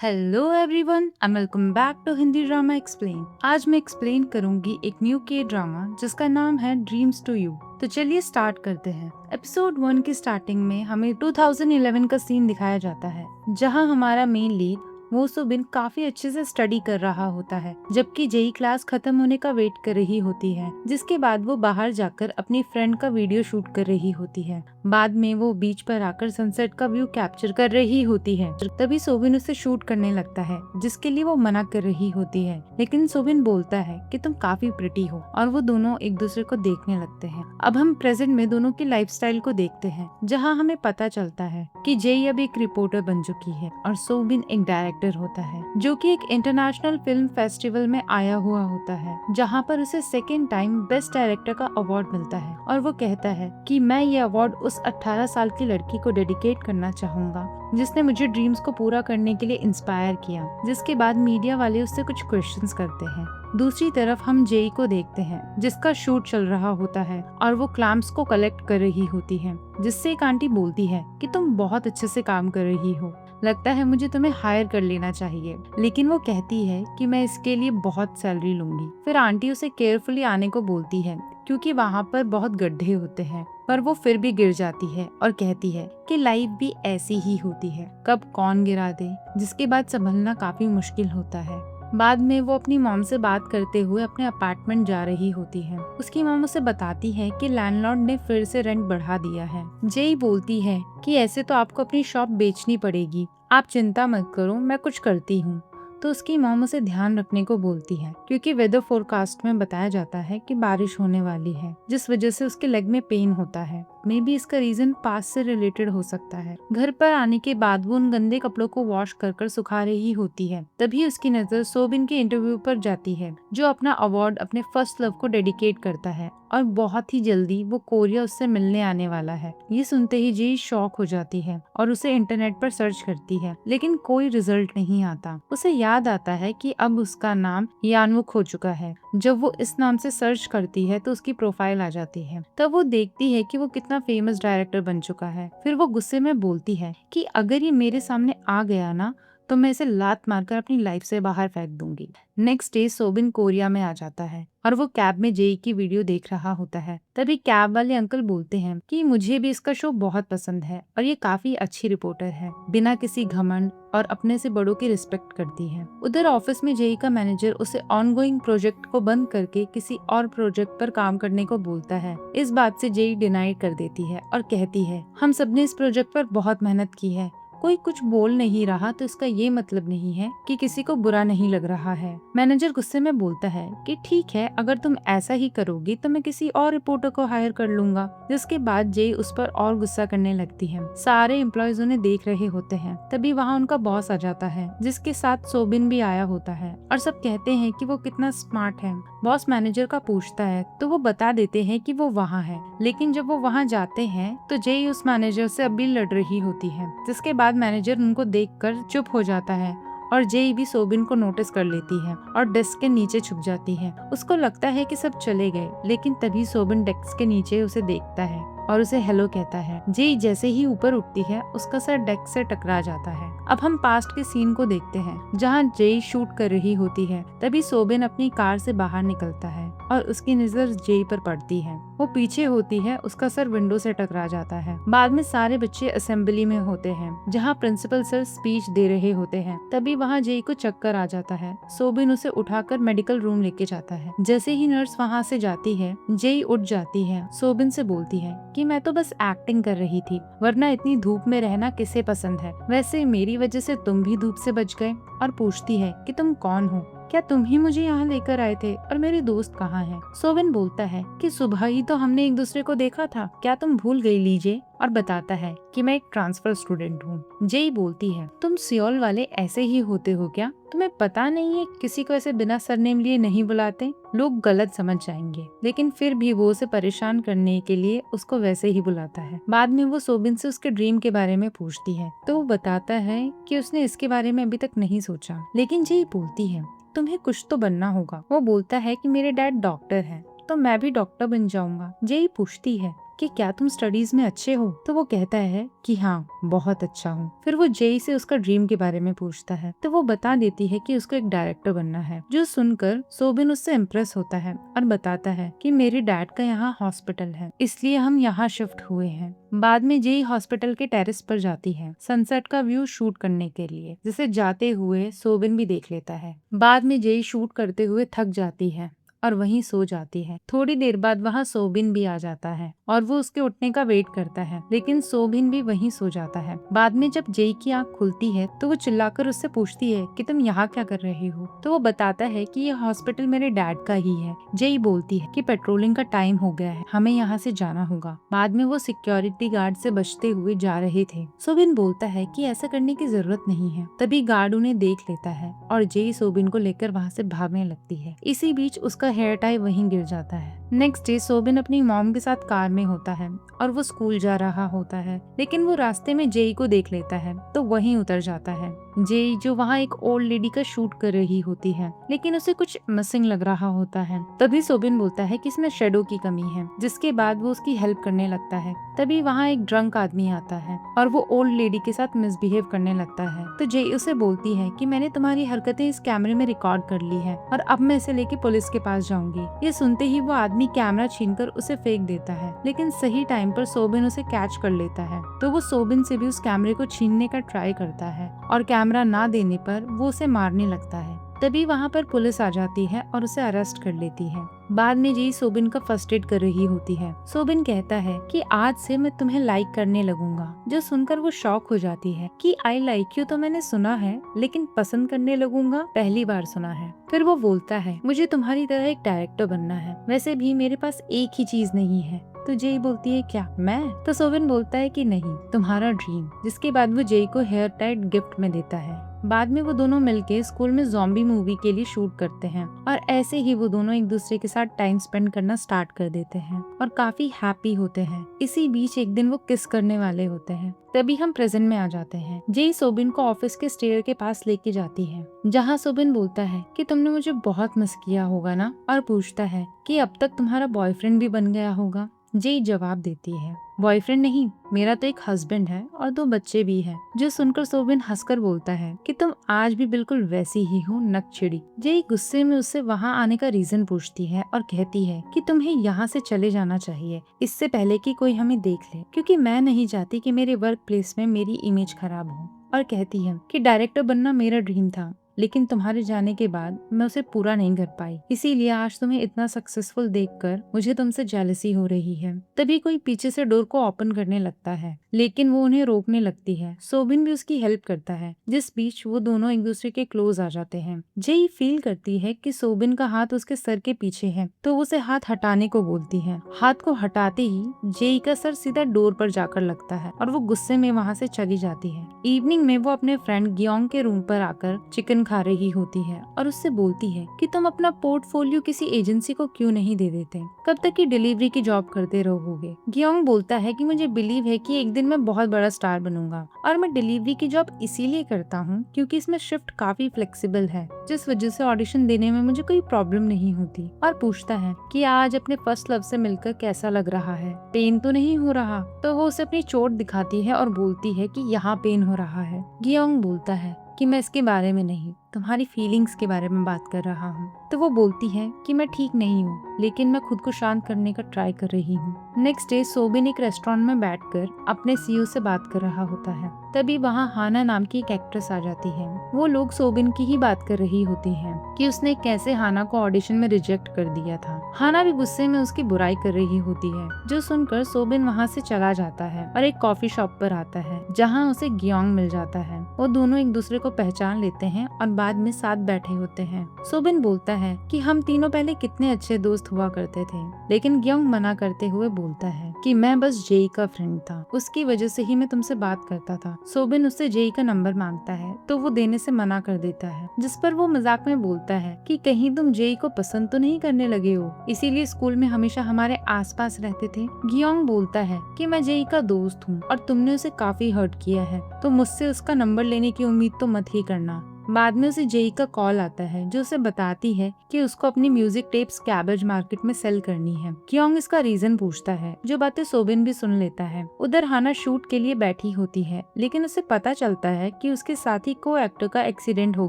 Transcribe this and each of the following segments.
Hello everyone and welcome back to Hindi drama explain. आज मैं explain करूंगी एक न्यू के ड्रामा जिसका नाम है ड्रीम्स टू यू। तो चलिए स्टार्ट करते हैं। एपिसोड 1 की स्टार्टिंग में हमें 2011 का सीन दिखाया जाता है जहां हमारा मेन लीड वो सुबिन काफी अच्छे से स्टडी कर रहा होता है, जबकि जेई क्लास खत्म होने का वेट कर रही होती है। जिसके बाद वो बाहर जाकर अपनी फ्रेंड का वीडियो शूट कर रही होती है। बाद में वो बीच पर आकर सनसेट का व्यू कैप्चर कर रही होती है। तभी सोबिन उसे शूट करने लगता है, जिसके लिए वो मना कर रही होती है, लेकिन सोबिन बोलता है कि तुम काफी प्रिटी हो, और वो दोनों एक दूसरे को देखने लगते हैं। अब हम प्रेजेंट में दोनों की लाइफस्टाइल को देखते हैं, जहाँ हमें पता चलता है कि जेई अब एक रिपोर्टर बन चुकी है और सोबिन एक डायरेक्टर होता है, जो कि एक इंटरनेशनल फिल्म फेस्टिवल में आया हुआ होता है, जहाँ पर उसे सेकेंड टाइम बेस्ट डायरेक्टर का अवार्ड मिलता है। और वो कहता है कि मैं ये अवार्ड उस 18 साल की लड़की को डेडिकेट करना चाहूंगा जिसने मुझे ड्रीम्स को पूरा करने के लिए इंस्पायर किया। जिसके बाद मीडिया वाले उससे कुछ क्वेश्चंस करते हैं। दूसरी तरफ हम जेई को देखते हैं, जिसका शूट चल रहा होता है और वो क्लैम्प्स को कलेक्ट कर रही होती है, जिससे एक आंटी बोलती है कि तुम बहुत अच्छे से काम कर रही हो, लगता है मुझे तुम्हें हायर कर लेना चाहिए। लेकिन वो कहती है कि मैं इसके लिए बहुत सैलरी लूंगी। फिर आंटी उसे केयरफुली आने को बोलती है, क्योंकि वहाँ पर बहुत गड्ढे होते हैं, पर वो फिर भी गिर जाती है और कहती है कि लाइफ भी ऐसी ही होती है, कब कौन गिरा दे। जिसके बाद संभलना काफी मुश्किल होता है। बाद में वो अपनी मॉम से बात करते हुए अपने अपार्टमेंट जा रही होती है। उसकी मॉम उसे बताती है कि लैंडलॉर्ड ने फिर से रेंट बढ़ा दिया है। जेई बोलती है कि ऐसे तो आपको अपनी शॉप बेचनी पड़ेगी, आप चिंता मत करो, मैं कुछ करती हूँ। तो उसकी मॉम उसे ध्यान रखने को बोलती है, क्योंकि वेदर फोरकास्ट में बताया जाता है कि बारिश होने वाली है, जिस वजह से उसके लेग में पेन होता है। मे बी इसका रीजन पास से रिलेटेड हो सकता है। घर पर आने के बाद वो उन गंदे कपड़ों को वॉश कर सुखा रही होती है। तभी उसकी नजर सोबिन के इंटरव्यू पर जाती है, जो अपना अवार्ड अपने फर्स्ट लव को डेडिकेट करता है, और बहुत ही जल्दी वो कोरिया उससे मिलने आने वाला है। ये सुनते ही जी शॉक हो जाती है और उसे इंटरनेट पर सर्च करती है, लेकिन कोई रिजल्ट नहीं आता। उसे याद आता है कि अब उसका नाम यानवुक हो चुका है। जब वो इस नाम से सर्च करती है तो उसकी प्रोफाइल आ जाती है। तब वो देखती है कि वो कितना फेमस डायरेक्टर बन चुका है। फिर वो गुस्से में बोलती है कि अगर ये मेरे सामने आ गया ना, तो मैं इसे लात मारकर अपनी लाइफ से बाहर फेंक दूंगी। नेक्स्ट डे सोबिन कोरिया में आ जाता है और वो कैब में जेई की वीडियो देख रहा होता है। तभी कैब वाले अंकल बोलते हैं कि मुझे भी इसका शो बहुत पसंद है और ये काफी अच्छी रिपोर्टर है, बिना किसी घमंड और अपने से बड़ों की रिस्पेक्ट करती है। उधर ऑफिस में जेई का मैनेजर उसे ऑनगोइंग प्रोजेक्ट को बंद करके किसी और प्रोजेक्ट पर काम करने को बोलता है। इस बात से जेई डिनाई कर देती है और कहती है हम सबने इस प्रोजेक्ट पर बहुत मेहनत की है, कोई कुछ बोल नहीं रहा तो इसका ये मतलब नहीं है कि किसी को बुरा नहीं लग रहा है। मैनेजर गुस्से में बोलता है कि ठीक है, अगर तुम ऐसा ही करोगी तो मैं किसी और रिपोर्टर को हायर कर लूंगा। जिसके बाद जेई उस पर और गुस्सा करने लगती है। सारे एम्प्लॉयज उन्हें देख रहे होते हैं। तभी वहाँ उनका बॉस आ जाता है, जिसके साथ सोबिन भी आया होता है, और सब कहते हैं कि वो कितना स्मार्ट है। बॉस मैनेजर का पूछता है तो वो बता देते हैं कि वो वहाँ है, लेकिन जब वो वहाँ जाते हैं तो जेई उस मैनेजर से अब भी लड़ रही होती है। जिसके बाद मैनेजर उनको देखकर चुप हो जाता है और जेई भी सोबिन को नोटिस कर लेती है और डेस्क के नीचे छुप जाती है। उसको लगता है कि सब चले गए, लेकिन तभी सोबिन डेस्क के नीचे उसे देखता है और उसे हेलो कहता है। जेई जैसे ही ऊपर उठती है उसका सर डेस्क से टकरा जाता है। अब हम पास्ट के सीन को देखते हैं, जहाँ जेई शूट कर रही होती है। तभी सोबिन अपनी कार से बाहर निकलता है और उसकी नजर जेई पर पड़ती है। वो पीछे होती है, उसका सर विंडो से टकरा जाता है। बाद में सारे बच्चे असेंबली में होते हैं, जहाँ प्रिंसिपल सर स्पीच दे रहे होते हैं। तभी वहाँ जेई को चक्कर आ जाता है। सोबिन उसे उठाकर मेडिकल रूम लेके जाता है। जैसे ही नर्स वहाँ से जाती है, जेई उठ जाती है। सोबिन से बोलती है कि मैं तो बस एक्टिंग कर रही थी, वरना इतनी धूप में रहना किसे पसंद है। वैसे मेरी वजह से तुम भी धूप से बच गए। और पूछती है कि तुम कौन हो, क्या तुम ही मुझे यहाँ लेकर आए थे, और मेरे दोस्त कहाँ हैं? सोबिन बोलता है कि सुबह ही तो हमने एक दूसरे को देखा था, क्या तुम भूल गई लीजिए? और बताता है कि मैं एक ट्रांसफर स्टूडेंट हूँ। जेई बोलती है तुम सियोल वाले ऐसे ही होते हो क्या? तुम्हें पता नहीं है किसी को ऐसे बिना सरनेम लिए नहीं बुलाते, लोग गलत समझ जाएंगे। लेकिन फिर भी वो उसे परेशान करने के लिए उसको वैसे ही बुलाता है। बाद में वो सोबिन से उसके ड्रीम के बारे में पूछती है तो वो बताता है कि उसने इसके बारे में अभी तक नहीं सोचा। लेकिन जेई बोलती है तुम्हें कुछ तो बनना होगा। वो बोलता है कि मेरे डैड डॉक्टर हैं, तो मैं भी डॉक्टर बन जाऊंगा। जेई पूछती है कि क्या तुम स्टडीज में अच्छे हो? तो वो कहता है कि हाँ, बहुत अच्छा हूँ। फिर वो जेई से उसका ड्रीम के बारे में पूछता है, तो वो बता देती है कि उसको एक डायरेक्टर बनना है। जो सुनकर सोबिन उससे इम्प्रेस होता है और बताता है कि मेरे डैड का यहाँ हॉस्पिटल है, इसलिए हम यहाँ शिफ्ट हुए हैं। बाद में जेई हॉस्पिटल के टेरेस पर जाती है सनसेट का व्यू शूट करने के लिए, जिसे जाते हुए सोबिन भी देख लेता है। बाद में जेई शूट करते हुए थक जाती है और वहीं सो जाती है। थोड़ी देर बाद वहाँ सोबिन भी आ जाता है और वो उसके उठने का वेट करता है, लेकिन सोबिन भी वहीं सो जाता है। बाद में जब जेई की आंख खुलती है तो वो चिल्लाकर उससे पूछती है कि तुम यहाँ क्या कर रही हो? तो वो बताता है कि ये हॉस्पिटल मेरे डैड का ही है। जेई बोलती है कि पेट्रोलिंग का टाइम हो गया है, हमें यहाँ से जाना होगा। बाद में वो सिक्योरिटी गार्ड से बचते हुए जा रहे थे। सोबिन बोलता है कि ऐसा करने की जरूरत नहीं है। तभी गार्ड उन्हें देख लेता है और जेई सोबिन को लेकर वहाँ से भागने लगती है। इसी बीच उसका हेयर टाई वहीं गिर जाता है। नेक्स्ट डे सोबिन अपनी मॉम के साथ कार में होता है और वो स्कूल जा रहा होता है, लेकिन वो रास्ते में जेई को देख लेता है तो वहीं उतर जाता है। जेई जो वहाँ एक ओल्ड लेडी का शूट कर रही होती है, लेकिन उसे कुछ मिसिंग लग रहा होता है। तभी सोबिन बोलता है कि इसमें शेडो की कमी है, जिसके बाद वो उसकी हेल्प करने लगता है। तभी वहाँ एक ड्रंक आदमी आता है और वो ओल्ड लेडी के साथ मिसबिहेव करने लगता है। तो जेई उसे बोलती है कि मैंने तुम्हारी हरकतें इस कैमरे में रिकॉर्ड कर ली है और अब मैं इसे लेके पुलिस के पास जाऊंगी। ये सुनते ही वो आदमी कैमरा छीनकर उसे फेंक देता है, लेकिन सही टाइम पर सोबिन उसे कैच कर लेता है। तो वो सोबिन से भी उस कैमरे को छीनने का ट्राई करता है और कैमरा ना देने पर वो उसे मारने लगता है। तभी वहाँ पर पुलिस आ जाती है और उसे अरेस्ट कर लेती है। बाद में जेई सोबिन का फर्स्ट एड कर रही होती है। सोबिन कहता है कि आज से मैं तुम्हें लाइक करने लगूंगा। जो सुनकर वो शॉक हो जाती है कि आई लाइक यू तो मैंने सुना है, लेकिन पसंद करने लगूंगा पहली बार सुना है। फिर वो बोलता है मुझे तुम्हारी तरह एक डायरेक्टर बनना है, वैसे भी मेरे पास एक ही चीज नहीं है। तो जेई बोलती है क्या मैं? तो सोबिन बोलता है कि नहीं, तुम्हारा ड्रीम। जिसके बाद वो जेई को हेयर टाइट गिफ्ट में देता है। बाद में वो दोनों मिलके स्कूल में ज़ॉम्बी मूवी के लिए शूट करते हैं और ऐसे ही वो दोनों एक दूसरे के साथ टाइम स्पेंड करना स्टार्ट कर देते हैं और काफी हैप्पी होते हैं। इसी बीच एक दिन वो किस करने वाले होते हैं। तभी हम प्रेजेंट में आ जाते हैं। जेई सोबिन को ऑफिस के स्टेयर के पास लेके जाती है, जहाँ सोबिन बोलता है कि तुमने मुझे बहुत मिस किया होगा ना, और पूछता है कि अब तक तुम्हारा बॉयफ्रेंड भी बन गया होगा। जेई जवाब देती है बॉयफ्रेंड नहीं, मेरा तो एक हस्बैंड है और 2 बच्चे भी हैं। जो सुनकर सोबिन हंसकर बोलता है कि तुम आज भी बिल्कुल वैसी ही हो, नकचिड़ी। जेई गुस्से में उससे वहाँ आने का रीजन पूछती है और कहती है कि तुम्हें यहाँ से चले जाना चाहिए इससे पहले कि कोई हमें देख ले, क्योंकि मैं नहीं चाहती कि मेरे वर्क प्लेस में मेरी इमेज खराब हो। और कहती है कि डायरेक्टर बनना मेरा ड्रीम था, लेकिन तुम्हारे जाने के बाद मैं उसे पूरा नहीं कर पाई, इसीलिए आज तुम्हें इतना सक्सेसफुल देखकर मुझे तुमसे जेलसी हो रही है। तभी कोई पीछे से डोर को ओपन करने लगता है, लेकिन वो उन्हें रोकने लगती है। सोबिन भी उसकी हेल्प करता है, जिस बीच वो दोनों एक दूसरे के क्लोज आ जाते हैं। जेई फील करती है कि सोबिन का हाथ उसके सर के पीछे है, तो उसे हाथ हटाने को बोलती है। हाथ को हटाते ही जेई का सर सीधा डोर पर जाकर लगता है और वो गुस्से में वहाँ से चली जाती है। इवनिंग में वो अपने फ्रेंड गियोंग के रूम पर आकर चिकन खा रही होती है और उससे बोलती है कि तुम अपना पोर्टफोलियो किसी एजेंसी को क्यों नहीं दे देते, कब तक की डिलीवरी की जॉब करते रहोगे। गियोंग बोलता है कि मुझे बिलीव है कि एक दिन मैं बहुत बड़ा स्टार बनूंगा और मैं डिलीवरी की जॉब इसीलिए करता हूँ क्योंकि इसमें शिफ्ट काफी फ्लेक्सिबल है, जिस वजह से ऑडिशन देने में मुझे कोई प्रॉब्लम नहीं होती। और पूछता है कि आज अपने फर्स्ट लव से मिलकर कैसा लग रहा है, पेन तो नहीं हो रहा। तो वो उसे अपनी चोट दिखाती है और बोलती है कि यहाँ पेन हो रहा है। गियोंग बोलता है कि मैं इसके बारे में नहीं, तुम्हारी फीलिंग्स के बारे में बात कर रहा हूँ। तो वो बोलती है कि मैं ठीक नहीं हूँ, लेकिन मैं खुद को शांत करने का ट्राई कर रही हूँ। नेक्स्ट डे सोबिन एक रेस्टोरेंट में बैठकर अपने सीईओ से बात कर रहा होता है। तभी वहाँ हाना नाम की एक एक्ट्रेस आ जाती है। वो लोग सोबिन की ही बात कर रही होती हैं कि उसने कैसे हाना को ऑडिशन में रिजेक्ट कर दिया था। हाना भी गुस्से में उसकी बुराई कर रही होती है, जो सुनकर सोबिन वहाँ से चला जाता है और एक कॉफी शॉप पर आता है, जहाँ उसे गियोंग मिल जाता है। वो दोनों एक दूसरे को पहचान लेते हैं और बाद में साथ बैठे होते हैं। सोबिन बोलता है कि हम तीनों पहले कितने अच्छे दोस्त हुआ करते थे, लेकिन गियोंग मना करते हुए बोलता है कि मैं बस जेई का फ्रेंड था, उसकी वजह से ही मैं तुमसे बात करता था। सोबिन उससे जेई का नंबर मांगता है तो वो देने से मना कर देता है, जिस पर वो मजाक में बोलता है कि कहीं तुम जेई को पसंद तो नहीं करने लगे हो, इसीलिए स्कूल में हमेशा हमारे आसपास रहते थे। गियोंग बोलता है कि मैं जेई का दोस्त हूँ और तुमने उसे काफी हर्ट किया है, तो मुझसे उसका नंबर लेने की उम्मीद तो मत ही करना। बाद में उसे जेई का कॉल आता है जो उसे बताती है कि उसको अपनी म्यूजिक टेप्स कैबेज मार्केट में सेल करनी है। क्योंग इसका रीजन पूछता है, जो बातें सोबिन भी सुन लेता है। उधर हाना शूट के लिए बैठी होती है, लेकिन उसे पता चलता है कि उसके साथी को एक्टर का एक्सीडेंट हो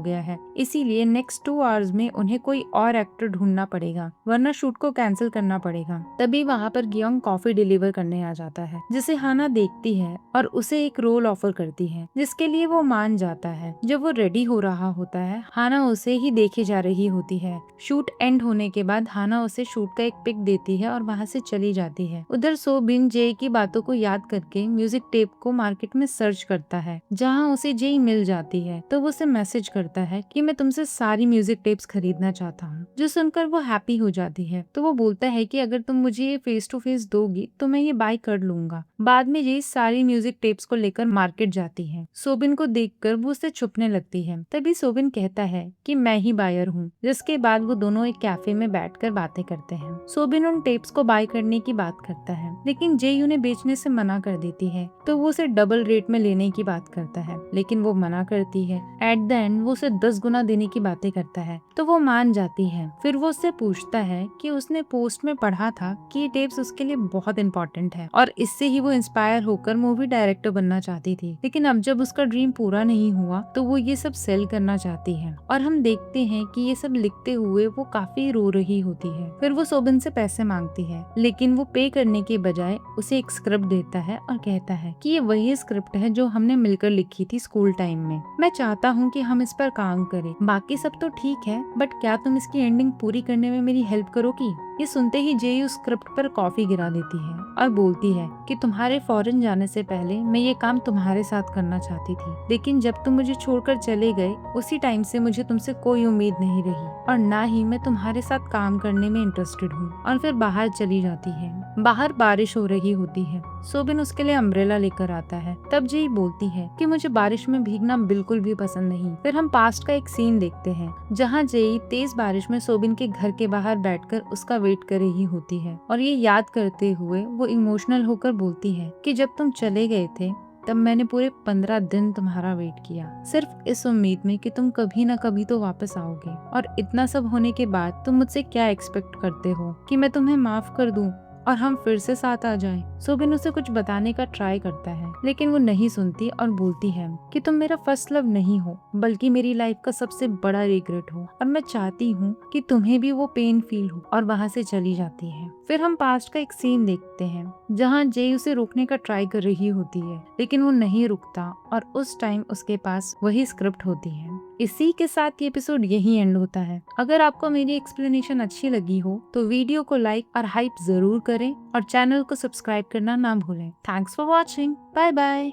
गया है, इसीलिए नेक्स्ट 2 आवर्स में उन्हें कोई और एक्टर ढूंढना पड़ेगा, वरना शूट को कैंसिल करना पड़ेगा। तभी वहाँ पर गियोंग कॉफी डिलीवर करने आ जाता है, जिसे हाना देखती है और उसे एक रोल ऑफर करती है, जिसके लिए वो मान जाता है। जब वो रेडी हो रहा होता है, हाना उसे ही देखे जा रही होती है। शूट एंड होने के बाद हाना उसे शूट का एक पिक देती है और वहाँ से चली जाती है। उधर सो बिन जे की बातों को याद करके म्यूजिक टेप को मार्केट में सर्च करता है, जहाँ उसे जे मिल जाती है। तो वो उसे मैसेज करता है कि मैं तुमसे सारी म्यूजिक टेप्स खरीदना चाहता हूँ, जो सुनकर वो हैप्पी हो जाती है। तो वो बोलता है कि अगर तुम मुझे ये फेस टू फेस दोगी तो मैं ये बाय कर लूंगा। बाद में ये सारी म्यूजिक टेप्स को लेकर मार्केट जाती है। सोबिन को देखकर वो उससे छुपने लगती है। तभी सोबिन कहता है कि मैं ही बायर हूँ, जिसके बाद वो दोनों एक कैफे में बैठकर बातें करते हैं। सोबिन उन टेप्स को बाय करने की बात करता है, लेकिन जे उन्हें बेचने से मना कर देती है। तो वो उसे डबल रेट में लेने की बात करता है, लेकिन वो मना करती है। एट द एंड वो उसे 10 गुना देने की बातें करता है, तो वो मान जाती है। फिर वो उससे पूछता है कि उसने पोस्ट में पढ़ा था कि ये टेप्स उसके लिए बहुत इंपॉर्टेंट है और इससे ही वो इंस्पायर होकर मूवी डायरेक्टर बनना चाहती थी। लेकिन अब जब उसका ड्रीम पूरा नहीं हुआ तो वो ये सब सेल करना चाहती है। और हम देखते हैं कि ये सब लिखते हुए वो काफी रो रही होती है। फिर वो सोबिन से पैसे मांगती है, लेकिन वो पे करने के बजाय उसे एक स्क्रिप्ट देता है और कहता है कि ये वही स्क्रिप्ट है जो हमने मिलकर लिखी थी स्कूल टाइम में। मैं चाहता हूँ कि हम इस पर काम करें। बाकी सब तो ठीक है, बट क्या तुम इसकी एंडिंग पूरी करने में मेरी हेल्प करोगी? ये सुनते ही जे उस स्क्रिप्ट पर कॉफी गिरा देती है और बोलती है कि तुम्हारे फॉरेन जाने से पहले मैं ये काम तुम्हारे साथ करना चाहती थी, लेकिन जब तुम मुझे छोड़कर चले गए उसी टाइम से मुझे तुमसे कोई उम्मीद नहीं रही और ना ही मैं तुम्हारे साथ काम करने में इंटरेस्टेड हूँ। और फिर बाहर चली जाती है। बाहर बारिश हो रही होती है। सोबिन उसके लिए अम्ब्रेला लेकर आता है। तब जे बोलती है कि मुझे बारिश में भीगना बिल्कुल भी पसंद नहीं। फिर हम पास्ट का एक सीन देखते हैं, जहाँ जे तेज बारिश में सोबिन के घर के बाहर बैठकर उसका वेट कर रही होती है और ये याद करते हुए वो इमोशनल होकर बोलती है कि जब तुम चले गए थे तब मैंने पूरे 15 दिन तुम्हारा वेट किया, सिर्फ इस उम्मीद में कि तुम कभी ना कभी तो वापस आओगे। और इतना सब होने के बाद तुम मुझसे क्या एक्सपेक्ट करते हो कि मैं तुम्हें माफ कर दूं और हम फिर से साथ आ जाएं। सोबिन उसे कुछ बताने का ट्राई करता है, लेकिन वो नहीं सुनती और बोलती है कि तुम मेरा फर्स्ट लव नहीं हो, बल्कि मेरी लाइफ का सबसे बड़ा रिग्रेट हो और मैं चाहती हूँ कि तुम्हें भी वो पेन फील हो। और वहाँ से चली जाती है। फिर हम पास्ट का एक सीन देखते हैं, जहाँ जे उसे रोकने का ट्राई कर रही होती है, लेकिन वो नहीं रुकता और उस टाइम उसके पास वही स्क्रिप्ट होती है। इसी के साथ ये एपिसोड यही एंड होता है। अगर आपको मेरी एक्सप्लेनेशन अच्छी लगी हो तो वीडियो को लाइक और हाइप जरूर करें और चैनल को सब्सक्राइब करना ना भूलें। Thanks for watching. Bye bye.